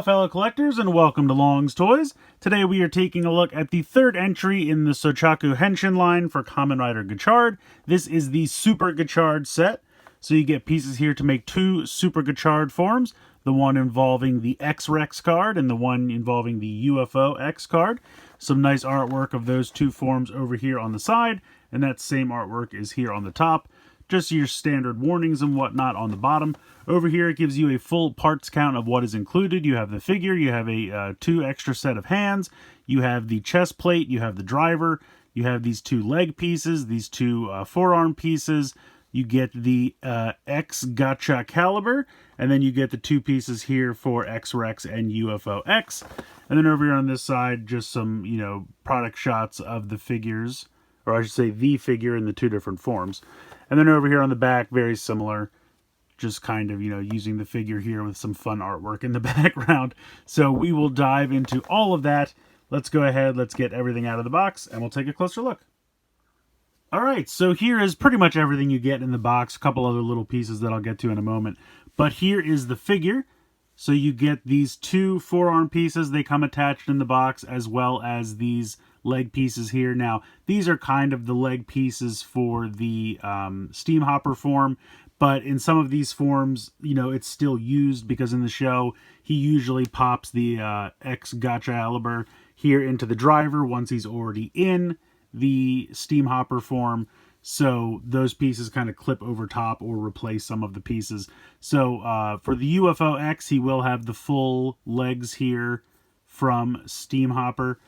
Hello fellow collectors and welcome to Long's Toys. Today we are taking a look at the third entry in the Souchaku Henshin line for Kamen Rider Gotchard. This is the Super Gotchard set. So you get pieces here to make two Super Gotchard forms. The one involving the X-Rex card and the one involving the UFO-X card. Some nice artwork of those two forms over here on the side. And that same artwork is here on the top. Just your standard warnings and whatnot on the bottom. Over here it gives you a full parts count of what is included. You have the figure, you have a two extra set of hands, you have the chest plate, you have the driver, you have these two leg pieces, these two forearm pieces, you get the X Gotcha caliber, and then you get the two pieces here for X-Rex and UFO-X. And then over here on this side, just some, product shots of the figures, or I should say the figure in the two different forms. And then over here on the back, very similar, just kind of, using the figure here with some fun artwork in the background. So we will dive into all of that. Let's go ahead, let's get everything out of the box, and we'll take a closer look. All right, so here is pretty much everything you get in the box. A couple other little pieces that I'll get to in a moment. But here is the figure. So you get these two forearm pieces. They come attached in the box, as well as these leg pieces here. Now, these are kind of the leg pieces for the steam hopper form, but in some of these forms, it's still used because in the show, he usually pops the X Gotcha caliber here into the driver once he's already in the steam hopper form. So those pieces kind of clip over top or replace some of the pieces. So for the UFO-X, he will have the full legs here from steam hopper.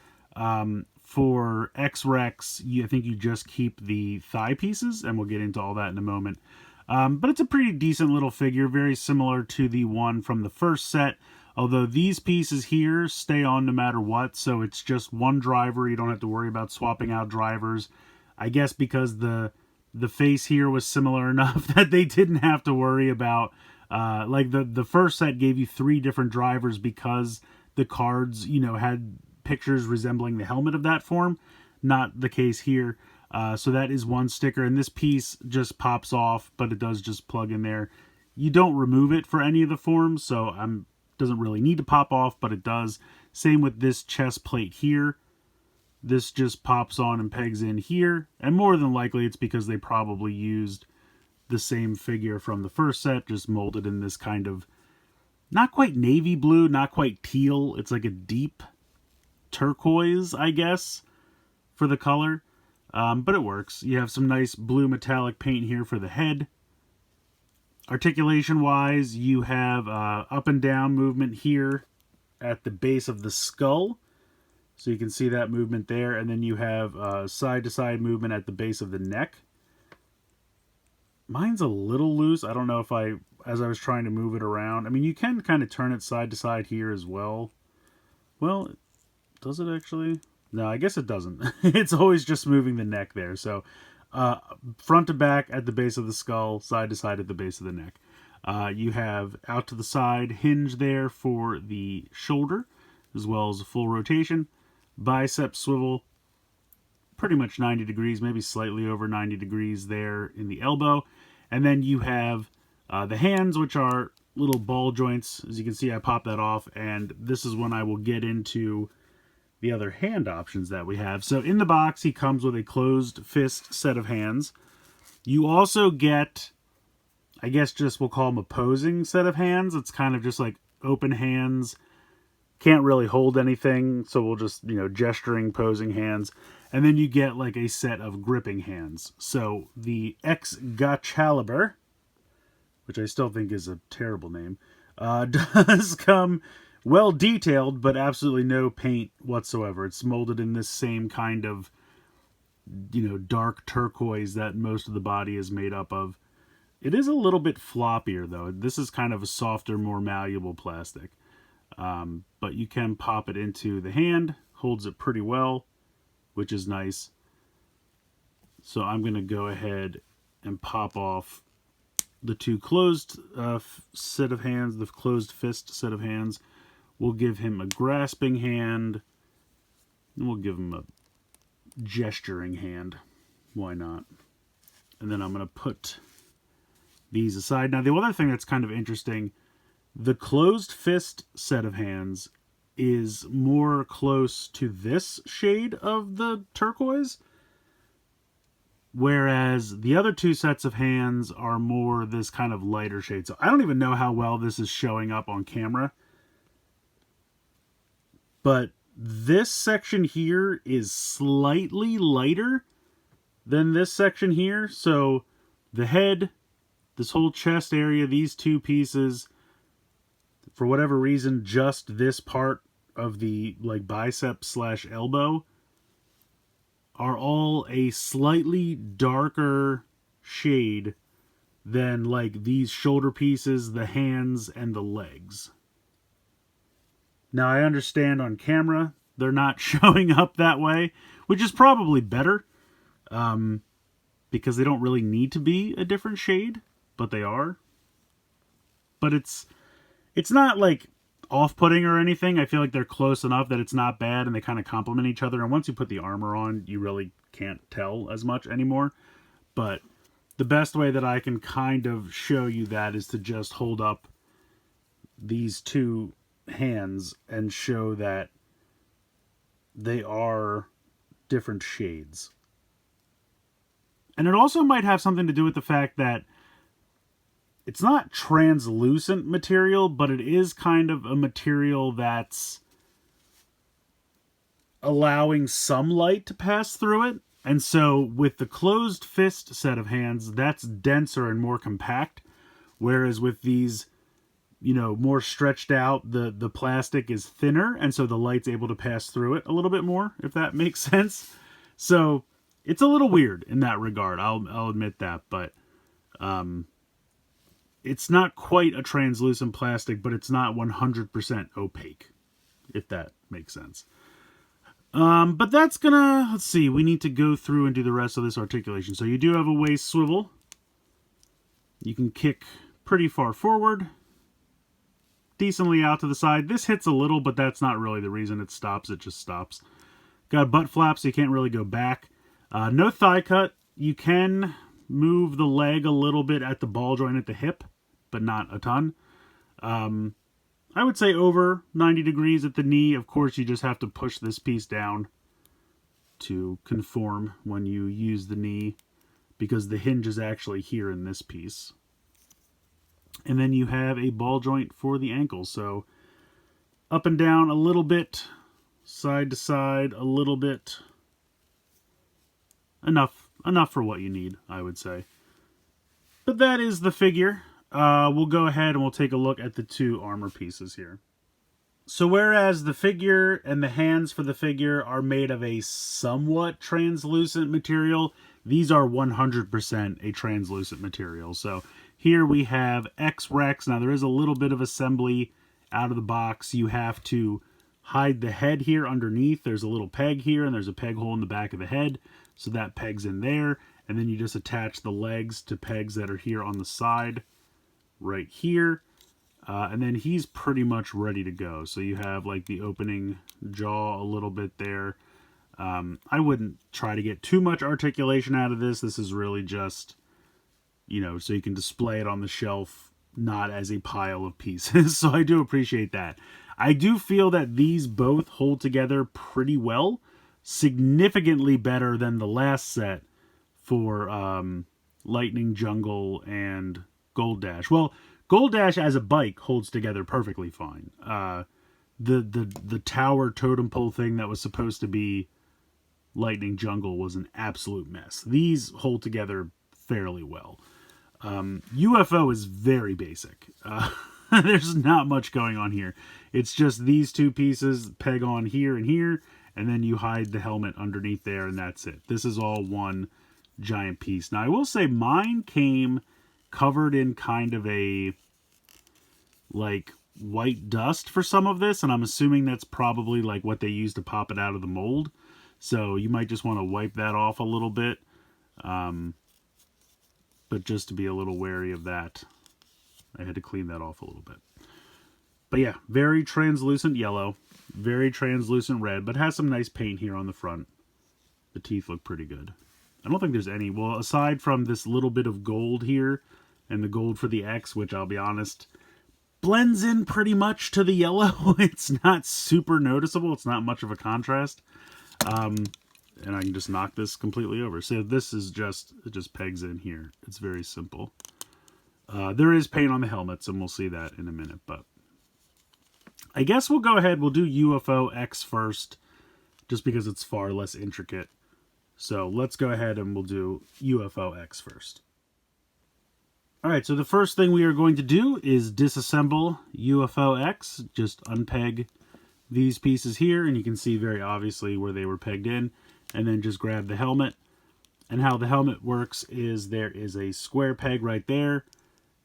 For X-Rex, I think you just keep the thigh pieces, and we'll get into all that in a moment. But it's a pretty decent little figure, very similar to the one from the first set, although these pieces here stay on no matter what, so it's just one driver. You don't have to worry about swapping out drivers. I guess because the face here was similar enough that they didn't have to worry about, like the first set gave you three different drivers because the cards, had pictures resembling the helmet of that form. Not the case here. So that is one sticker, and this piece just pops off, but it does just plug in there. You don't remove it for any of the forms, so doesn't really need to pop off, but it does. Same with this chest plate here. This just pops on and pegs in here, and more than likely it's because they probably used the same figure from the first set, just molded in this kind of, not quite navy blue, not quite teal. It's like a deep turquoise, I guess, for the color. But it works. You have some nice blue metallic paint here for the head. Articulation wise, you have up and down movement here at the base of the skull. So you can see that movement there. And then you have side to side movement at the base of the neck. Mine's a little loose. I don't know if as I was trying to move it around. I mean, you can kind of turn it side to side here as well. Well, does it actually? No, I guess it doesn't. It's always just moving the neck there. So front to back at the base of the skull, side to side at the base of the neck. You have out to the side hinge there for the shoulder, as well as a full rotation. Bicep swivel, pretty much 90 degrees, maybe slightly over 90 degrees there in the elbow. And then you have the hands, which are little ball joints. As you can see, I popped that off, and this is when I will get into the other hand options that we have. So in the box, he comes with a closed fist set of hands. You also get, I guess just we'll call them opposing set of hands. It's kind of just like open hands. Can't really hold anything, so we'll just, gesturing, posing hands. And then you get like a set of gripping hands. So the X Gotchaliber, which I still think is a terrible name, does come well detailed, but absolutely no paint whatsoever. It's molded in this same kind of, dark turquoise that most of the body is made up of. It is a little bit floppier, though. This is kind of a softer, more malleable plastic. But you can pop it into the hand. Holds it pretty well, which is nice. So I'm going to go ahead and pop off the two closed set of hands, the closed fist set of hands. We'll give him a grasping hand, and we'll give him a gesturing hand. Why not? And then I'm going to put these aside. Now, the other thing that's kind of interesting The closed fist set of hands is more close to this shade of the turquoise, whereas the other two sets of hands are more this kind of lighter shade. So I don't even know how well this is showing up on camera, but this section here is slightly lighter than this section here. So the head, this whole chest area, these two pieces, for whatever reason, just this part of the like bicep / elbow are all a slightly darker shade than like these shoulder pieces, the hands, and the legs. Now I understand on camera they're not showing up that way, which is probably better, because they don't really need to be a different shade, but they are. But it's not like off-putting or anything. I feel like they're close enough that it's not bad, and they kind of complement each other. And once you put the armor on, you really can't tell as much anymore. But the best way that I can kind of show you that is to just hold up these two hands and show that they are different shades. And it also might have something to do with the fact that it's not translucent material, but it is kind of a material that's allowing some light to pass through it. And so with the closed fist set of hands, that's denser and more compact. Whereas with these, you know, more stretched out, the plastic is thinner, and so the light's able to pass through it a little bit more, if that makes sense. So it's a little weird in that regard. I'll admit that, but it's not quite a translucent plastic, but it's not 100% opaque, if that makes sense. But that's gonna, let's see, we need to go through and do the rest of this articulation. So you do have a waist swivel. You can kick pretty far forward, decently out to the side. This hits a little, but that's not really the reason it stops. It just stops. Got a butt flap, so you can't really go back. No thigh cut. You can move the leg a little bit at the ball joint at the hip, but not a ton. I would say over 90 degrees at the knee. Of course, you just have to push this piece down to conform when you use the knee, because the hinge is actually here in this piece. And then you have a ball joint for the ankle. So up and down a little bit, side to side a little bit. Enough for what you need, I would say. But that is the figure. We'll go ahead and we'll take a look at the two armor pieces here. So whereas the figure and the hands for the figure are made of a somewhat translucent material, these are 100% a translucent material. So here we have X-Rex. Now there is a little bit of assembly out of the box. You have to hide the head here underneath. There's a little peg here, and there's a peg hole in the back of the head. So that pegs in there. And then you just attach the legs to pegs that are here on the side, right here. And then he's pretty much ready to go. So you have like the opening jaw a little bit there. I wouldn't try to get too much articulation out of this. This is really just, you know, so you can display it on the shelf, not as a pile of pieces. So I do appreciate that. I do feel that these both hold together pretty well, significantly better than the last set for Lightning Jungle and Gold Dash. Well, Gold Dash as a bike holds together perfectly fine. The tower totem pole thing that was supposed to be Lightning Jungle was an absolute mess. These hold together fairly well. UFO is very basic. There's not much going on here. It's just these two pieces peg on here and here, and then you hide the helmet underneath there, and that's it. This is all one giant piece. Now, I will say mine came covered in kind of a like white dust for some of this, and I'm assuming that's probably like what they use to pop it out of the mold. So you might just want to wipe that off a little bit, but just to be a little wary of that, I had to clean that off a little bit. But yeah, very translucent yellow, very translucent red, but has some nice paint here on the front. The teeth look pretty good. I don't think there's any, well, aside from this little bit of gold here, and the gold for the X, which I'll be honest, blends in pretty much to the yellow. It's not super noticeable. It's not much of a contrast. And I can just knock this completely over. So this is just, it just pegs in here. It's very simple. There is paint on the helmets, and we'll see that in a minute, but I guess we'll go ahead. We'll do UFO-X first, just because it's far less intricate. So let's go ahead and we'll do UFO-X first. Alright, so the first thing we are going to do is disassemble UFO-X. Just unpeg these pieces here, and you can see very obviously where they were pegged in. And then just grab the helmet. And how the helmet works is there is a square peg right there,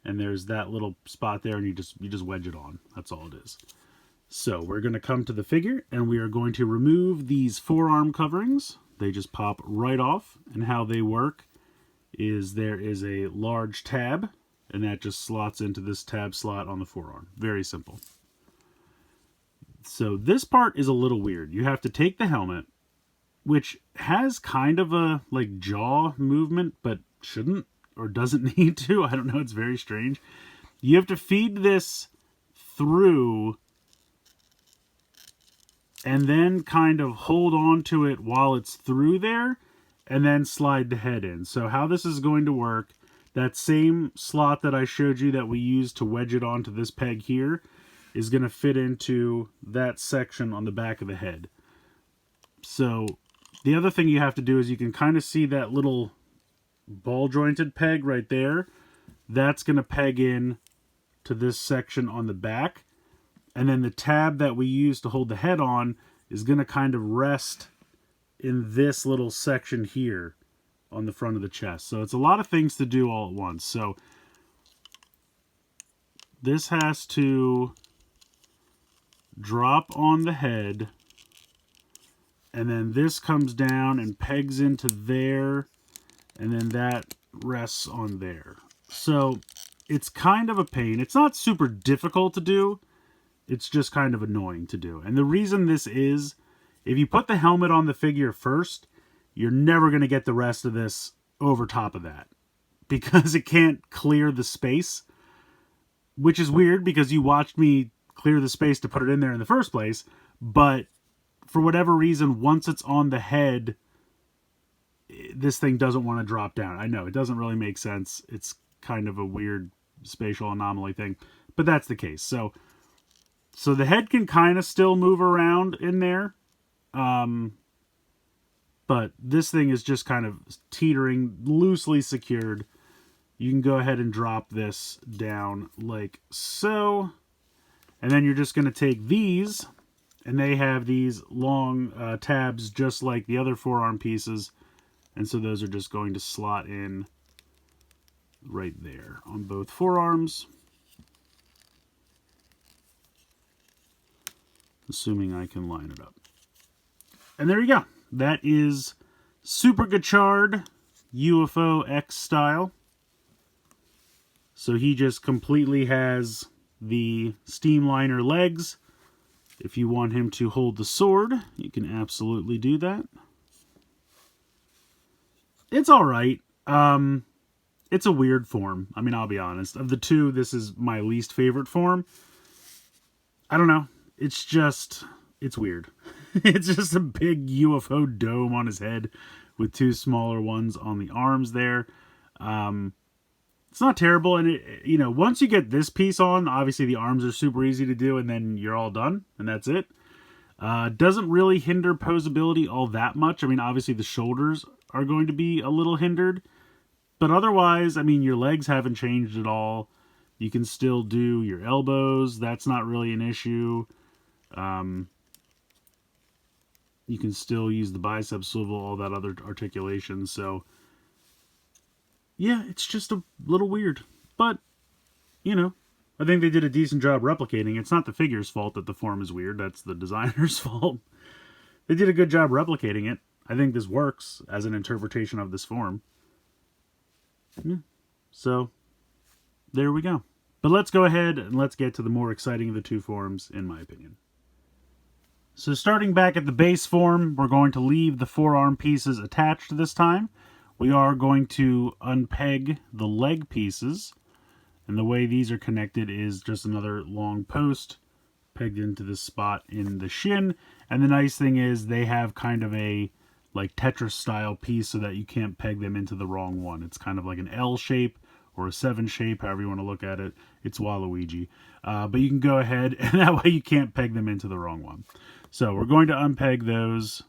and there's that little spot there, and you just wedge it on. That's all it is. So we're going to come to the figure, and we are going to remove these forearm coverings. They just pop right off, and how they work is there is a large tab, and that just slots into this tab slot on the forearm. Very simple. So this part is a little weird. You have to take the helmet, which has kind of a like jaw movement, but shouldn't or doesn't need to. I don't know. It's very strange. You have to feed this through and then kind of hold on to it while it's through there and then slide the head in. So how this is going to work, that same slot that I showed you that we used to wedge it onto this peg here is going to fit into that section on the back of the head. So the other thing you have to do is you can kind of see that little ball jointed peg right there. That's going to peg in to this section on the back. And then the tab that we use to hold the head on is going to kind of rest in this little section here on the front of the chest. So it's a lot of things to do all at once. So this has to drop on the head, and then this comes down and pegs into there, and then that rests on there. So it's kind of a pain. It's not super difficult to do. It's just kind of annoying to do. And the reason this is, if you put the helmet on the figure first, you're never going to get the rest of this over top of that, because it can't clear the space, which is weird because you watched me clear the space to put it in there in the first place. But for whatever reason, once it's on the head, this thing doesn't want to drop down. I know, it doesn't really make sense. It's kind of a weird spatial anomaly thing, but that's the case. So the head can kind of still move around in there. But this thing is just kind of teetering, loosely secured. You can go ahead and drop this down like so. And then you're just going to take these, and they have these long tabs just like the other forearm pieces. And so those are just going to slot in right there on both forearms. Assuming I can line it up. And there you go. That is Super Gotchard UFO-X style. So he just completely has the steamliner legs. If you want him to hold the sword, you can absolutely do that. It's alright. It's a weird form. I mean, I'll be honest. Of the two, this is my least favorite form. I don't know. It's just, it's weird. It's just a big UFO dome on his head with two smaller ones on the arms there. It's not terrible. And, you know, once you get this piece on, obviously the arms are super easy to do, and then you're all done, and that's it. Doesn't really hinder posability all that much. I mean, obviously the shoulders are going to be a little hindered. But otherwise, I mean, your legs haven't changed at all. You can still do your elbows. That's not really an issue. You can still use the bicep swivel, all that other articulation. So, yeah, it's just a little weird. But, you know, I think they did a decent job replicating. It's not the figure's fault that the form is weird. That's the designer's fault. They did a good job replicating it. I think this works as an interpretation of this form. Yeah. So, there we go. But let's go ahead and let's get to the more exciting of the two forms, in my opinion. So starting back at the base form, we're going to leave the forearm pieces attached this time. We are going to unpeg the leg pieces, And the way these are connected is just another long post pegged into this spot in the shin. And the nice thing is they have kind of a like Tetris style piece so that you can't peg them into the wrong one. It's kind of like an L shape or a 7 shape, however you want to look at it. It's Waluigi. But you can go ahead, and that way you can't peg them into the wrong one. So we're going to unpeg those,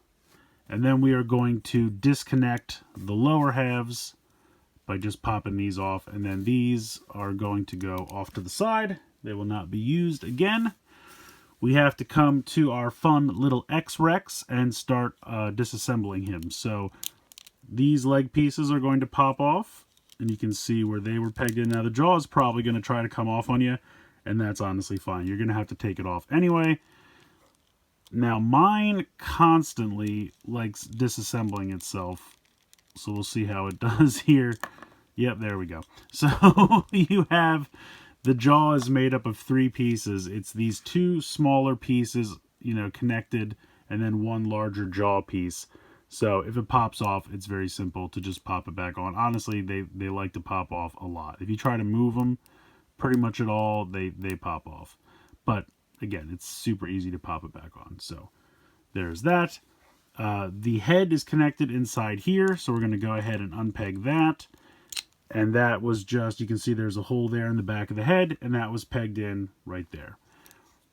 and then we are going to disconnect the lower halves by just popping these off, and then these are going to go off to the side. They will not be used again. We have to come to our fun little X-Rex and start disassembling him. So these leg pieces are going to pop off, and you can see where they were pegged in. Now the jaw is probably going to try to come off on you, and that's honestly fine. You're going to have to take it off anyway. Now mine constantly likes disassembling itself, so we'll see how it does here. Yep, there we go. So you have the jaw is made up of 3 pieces. It's these 2 smaller pieces, you know, connected, and then 1 larger jaw piece. So if it pops off, it's very simple to just pop it back on. Honestly, they like to pop off a lot. If you try to move them pretty much at all, they pop off. But again, it's super easy to pop it back on. So there's that. The head is connected inside here, so we're going to go ahead and unpeg that. And that was just, you can see there's a hole there in the back of the head, and that was pegged in right there.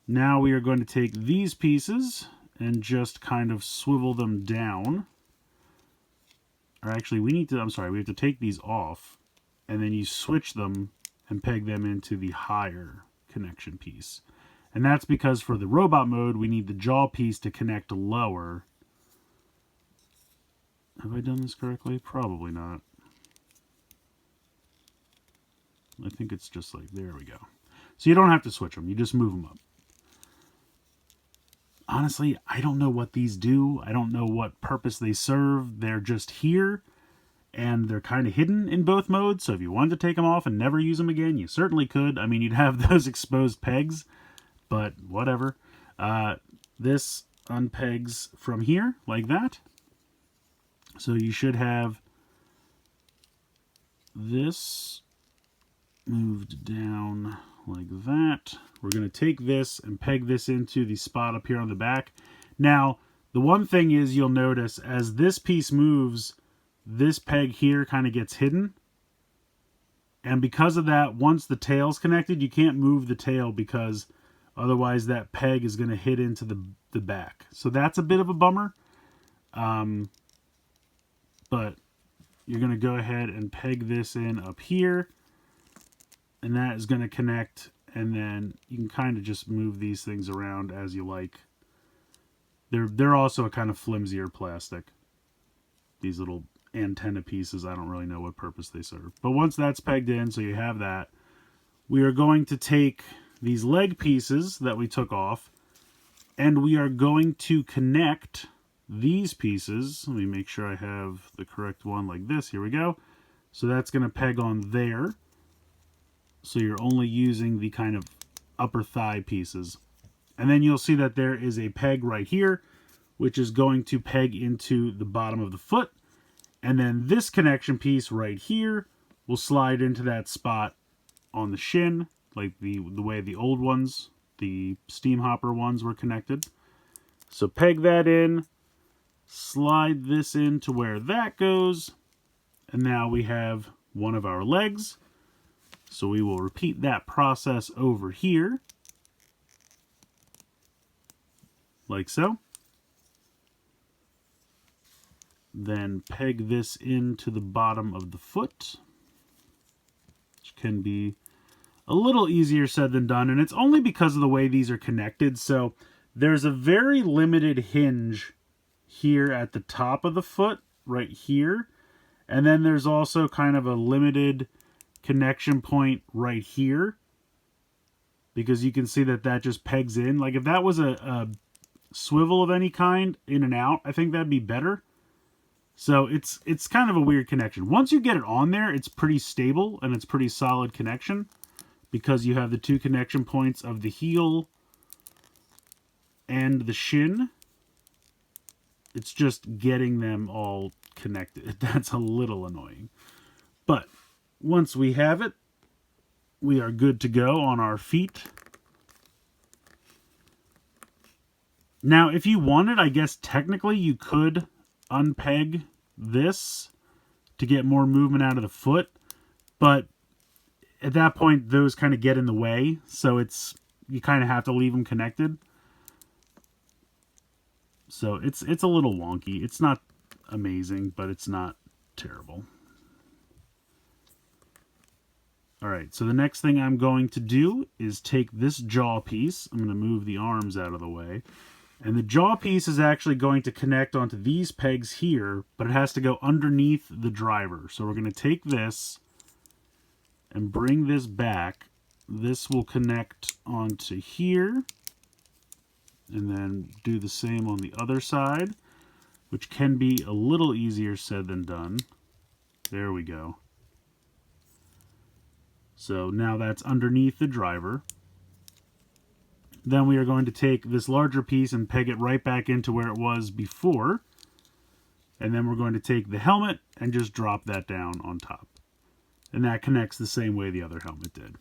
Now we are going to take these pieces and just kind of swivel them down. Or actually, we have to take these off, and then you switch them and peg them into the higher connection piece. And that's because for the robot mode, we need the jaw piece to connect lower. Have I done this correctly? Probably not. I think it's just like, there we go. So you don't have to switch them. You just move them up. Honestly, I don't know what these do. I don't know what purpose they serve. They're just here, and they're kind of hidden in both modes. So if you wanted to take them off and never use them again, you certainly could. I mean, you'd have those exposed pegs, but whatever. This unpegs from here like that. So you should have this moved down like that. We're going to take this and peg this into the spot up here on the back. Now, the one thing is you'll notice as this piece moves, this peg here kind of gets hidden. And because of that, once the tail's connected, you can't move the tail because otherwise that peg is going to hit into the back. So that's a bit of a bummer. But you're going to go ahead and peg this in up here. And that is going to connect, and then you can kind of just move these things around as you like. They're also a kind of flimsier plastic. These little antenna pieces, I don't really know what purpose they serve. But once that's pegged in, so you have that, we are going to take these leg pieces that we took off, and we are going to connect these pieces. Let me make sure I have the correct one like this. Here we go. So that's going to peg on there. So you're only using the kind of upper thigh pieces. And then you'll see that there is a peg right here, which is going to peg into the bottom of the foot. And then this connection piece right here will slide into that spot on the shin, like the way the old ones, the steam hopper ones, were connected. So peg that in, slide this into where that goes, and now we have one of our legs. So we will repeat that process over here, like so. Then peg this into the bottom of the foot, which can be a little easier said than done, and it's only because of the way these are connected. So there's a very limited hinge here at the top of the foot, right here, and then there's also kind of a limited connection point right here, because you can see that that just pegs in. Like if that was a swivel of any kind in and out, I think that'd be better. So it's kind of a weird connection. Once you get it on there, it's pretty stable and it's pretty solid connection, because you have the 2 connection points of the heel and the shin. It's just getting them all connected. That's a little annoying. But once we have it, we are good to go on our feet. Now, if you wanted, I guess technically you could unpeg this to get more movement out of the foot, but at that point those kind of get in the way, so you kind of have to leave them connected. So it's a little wonky. It's not amazing, but it's not terrible. Alright, so the next thing I'm going to do is take this jaw piece. I'm going to move the arms out of the way. And the jaw piece is actually going to connect onto these pegs here, but it has to go underneath the driver. So we're going to take this and bring this back. This will connect onto here. And then do the same on the other side, which can be a little easier said than done. There we go. So now that's underneath the driver. Then we are going to take this larger piece and peg it right back into where it was before. And then we're going to take the helmet and just drop that down on top. And that connects the same way the other helmet did.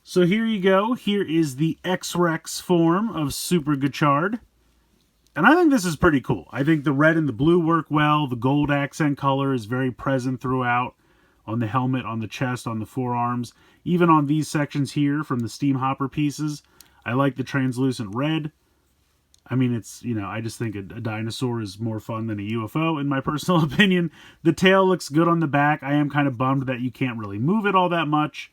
So here you go. Here is the X-Rex form of Super Gotchard. And I think this is pretty cool. I think the red and the blue work well. The gold accent color is very present throughout. On the helmet, on the chest, on the forearms. Even on these sections here from the steam hopper pieces. I like the translucent red. I mean, it's, you know, I just think a dinosaur is more fun than a UFO, in my personal opinion. The tail looks good on the back. I am kind of bummed that you can't really move it all that much.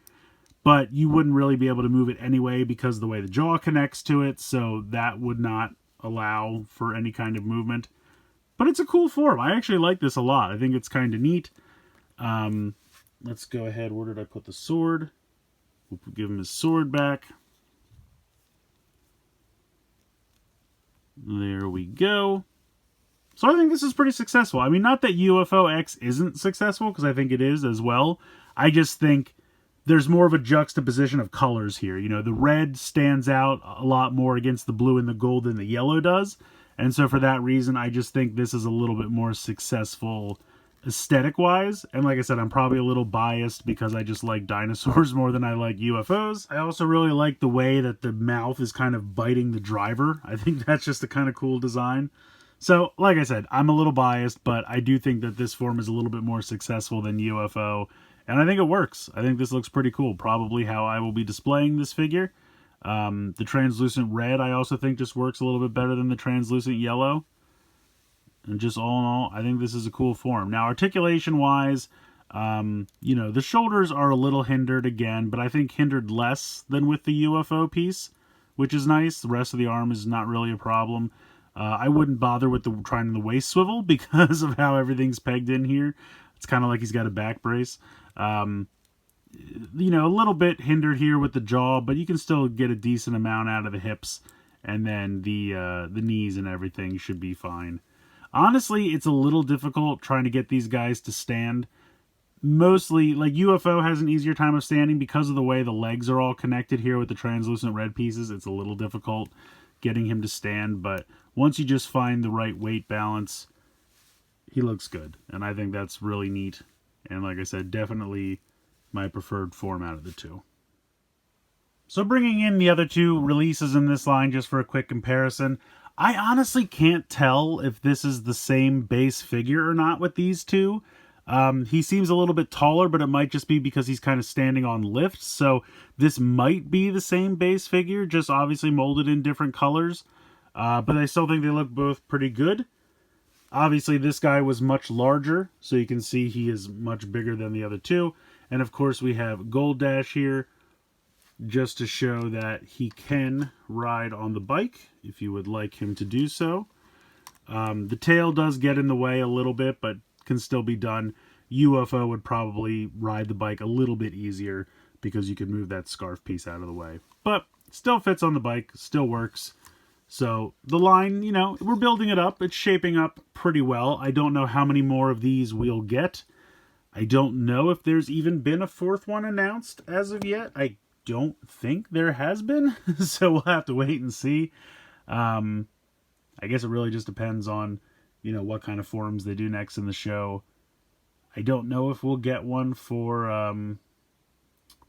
But you wouldn't really be able to move it anyway because of the way the jaw connects to it. So that would not allow for any kind of movement. But it's a cool form. I actually like this a lot. I think it's kind of neat. Let's go ahead. Where did I put the sword? We'll give him his sword back. There we go. So I think this is pretty successful. I mean, not that UFO-X isn't successful, because I think it is as well. I just think there's more of a juxtaposition of colors here. You know, the red stands out a lot more against the blue and the gold than the yellow does. And so for that reason, I just think this is a little bit more successful aesthetic-wise. And like I said, I'm probably a little biased because I just like dinosaurs more than I like UFOs. I also really like the way that the mouth is kind of biting the driver. I think that's just a kind of cool design. So, like I said, I'm a little biased, but I do think that this form is a little bit more successful than UFO. And I think it works. I think this looks pretty cool. Probably how I will be displaying this figure. The translucent red, I also think just works a little bit better than the translucent yellow. And just all in all, I think this is a cool form. Now, articulation-wise, you know, the shoulders are a little hindered again, but I think hindered less than with the UFO piece, which is nice. The rest of the arm is not really a problem. I wouldn't bother with trying the waist swivel because of how everything's pegged in here. It's kind of like he's got a back brace. You know, a little bit hindered here with the jaw, but you can still get a decent amount out of the hips, and then the knees and everything should be fine. Honestly, it's a little difficult trying to get these guys to stand. Mostly, like UFO has an easier time of standing because of the way the legs are all connected here with the translucent red pieces. It's a little difficult getting him to stand, but once you just find the right weight balance, he looks good. And I think that's really neat. And like I said, definitely my preferred form out of the two. So bringing in the other two releases in this line just for a quick comparison, I honestly can't tell if this is the same base figure or not with these two. He seems a little bit taller, but it might just be because he's kind of standing on lifts. So this might be the same base figure, just obviously molded in different colors. But I still think they look both pretty good. Obviously, this guy was much larger, so you can see he is much bigger than the other two. And of course, we have Gold Dash here, just to show that he can ride on the bike, if you would like him to do so. The tail does get in the way a little bit, but can still be done. UFO would probably ride the bike a little bit easier, because you can move that scarf piece out of the way. But still fits on the bike, still works. So the line, you know, we're building it up. It's shaping up pretty well. I don't know how many more of these we'll get. I don't know if there's even been a fourth one announced as of yet. I don't think there has been, so we'll have to wait and see. I guess it really just depends on, you know, what kind of forms they do next in the show. I don't know if we'll get one for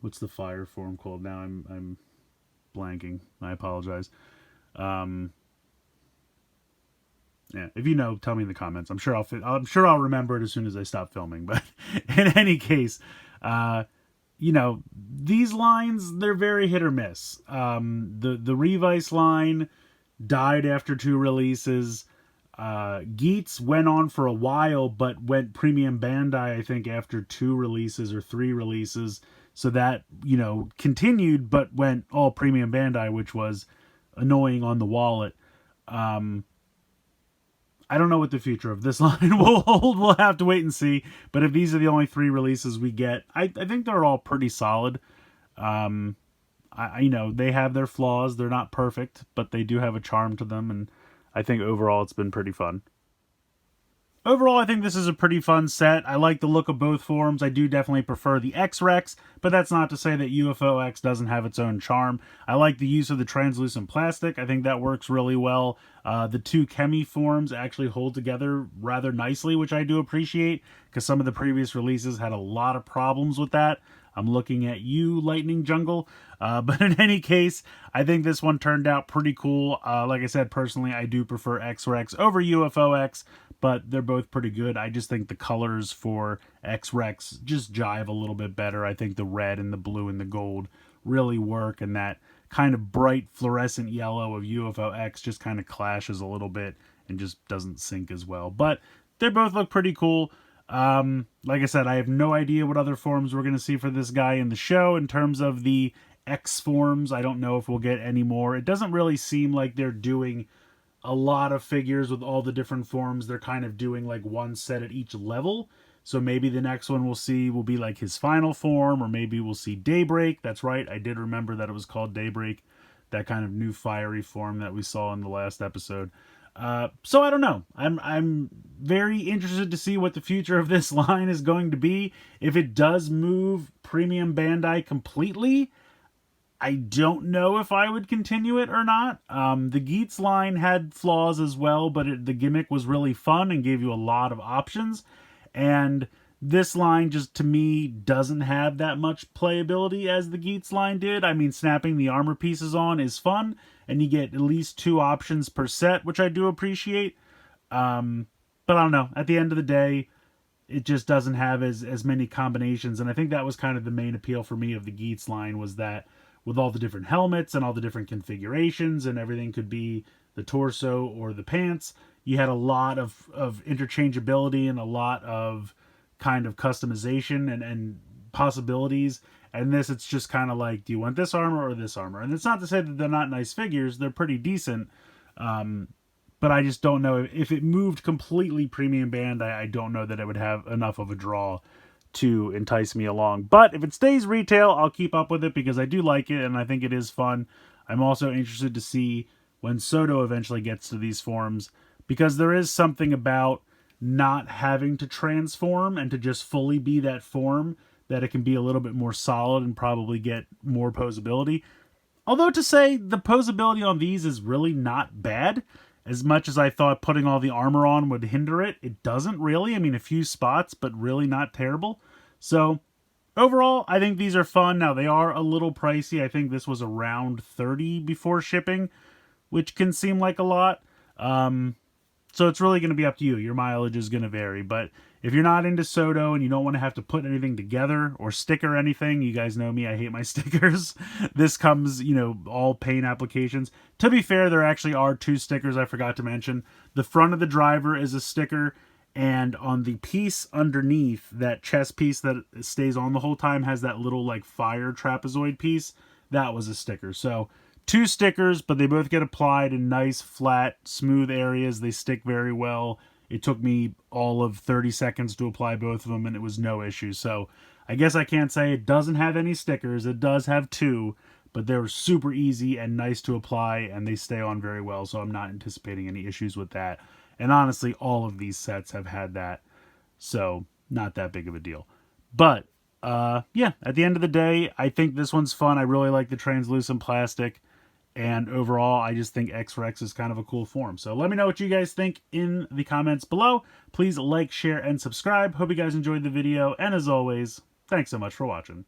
what's the fire form called now? I'm blanking. I apologize. Yeah, if you know, tell me in the comments. I'm sure I'll remember it as soon as I stop filming. But in any case, you know, these lines, they're very hit or miss. The Revice line died after 2 releases. Geats went on for a while, but went Premium Bandai, I think, after 2 releases or 3 releases. So that, you know, continued, but went all Premium Bandai, which was annoying on the wallet. I don't know what the future of this line will hold. We'll have to wait and see. But if these are the only 3 releases we get, I think they're all pretty solid. You know, they have their flaws. They're not perfect, but they do have a charm to them. And I think overall it's been pretty fun. Overall, I think this is a pretty fun set. I like the look of both forms. I do definitely prefer the X-Rex, but that's not to say that UFO-X doesn't have its own charm. I like the use of the translucent plastic. I think that works really well. The 2 Chemi forms actually hold together rather nicely, which I do appreciate, because some of the previous releases had a lot of problems with that. I'm looking at you, Lightning Jungle. But in any case, I think this one turned out pretty cool. Like I said, personally, I do prefer X-Rex over UFO-X, but they're both pretty good. I just think the colors for X-Rex just jive a little bit better. I think the red and the blue and the gold really work, and that kind of bright fluorescent yellow of UFO-X just kind of clashes a little bit and just doesn't sync as well. But they both look pretty cool. Like I said, I have no idea what other forms we're going to see for this guy in the show. In terms of the X forms, I don't know if we'll get any more. It doesn't really seem like they're doing a lot of figures with all the different forms. They're kind of doing like one set at each level. So maybe the next one we'll see will be like his final form, or maybe we'll see Daybreak. That's right, I did remember that it was called Daybreak, that kind of new fiery form that we saw in the last episode. So I don't know. I'm very interested to see what the future of this line is going to be. If it does move Premium Bandai completely, I don't know if I would continue it or not. The Geats line had flaws as well, but the gimmick was really fun and gave you a lot of options. And this line just, to me, doesn't have that much playability as the Geats line did. I mean, snapping the armor pieces on is fun, and you get at least 2 options per set, which I do appreciate. But I don't know. At the end of the day, it just doesn't have as many combinations. And I think that was kind of the main appeal for me of the Geats line, was that with all the different helmets and all the different configurations, and everything could be the torso or the pants, you had a lot of interchangeability and a lot of kind of customization and possibilities. And this, it's just kind of like, do you want this armor or this armor? And it's not to say that they're not nice figures. They're pretty decent. But I just don't know. If it moved completely Premium Bandai, I don't know that it would have enough of a draw to entice me along. But if it stays retail, I'll keep up with it because I do like it and I think it is fun. I'm also interested to see when Soto eventually gets to these forms, because there is something about not having to transform and to just fully be that form, that it can be a little bit more solid and probably get more posability. Although to say the posability on these is really not bad. As much as I thought putting all the armor on would hinder it, it doesn't really. I mean, a few spots, but really not terrible. So overall, I think these are fun. Now, they are a little pricey. I think this was around $30 before shipping, which can seem like a lot. So it's really going to be up to you. Your mileage is going to vary. But if you're not into Soto and you don't want to have to put anything together or sticker anything, you guys know me, I hate my stickers. This comes, you know, all paint applications. To be fair, there actually are 2 stickers I forgot to mention. The front of the driver is a sticker, and on the piece underneath, that chest piece that stays on the whole time has that little like fire trapezoid piece. That was a sticker. So 2 stickers, but they both get applied in nice, flat, smooth areas. They stick very well. It took me all of 30 seconds to apply both of them, and it was no issue. So I guess I can't say it doesn't have any stickers. It does have 2, but they're super easy and nice to apply, and they stay on very well, so I'm not anticipating any issues with that. And honestly, all of these sets have had that, so not that big of a deal. But yeah, at the end of the day, I think this one's fun. I really like the translucent plastic. And overall, I just think X-Rex is kind of a cool form. So let me know what you guys think in the comments below. Please like, share, and subscribe. Hope you guys enjoyed the video. And as always, thanks so much for watching.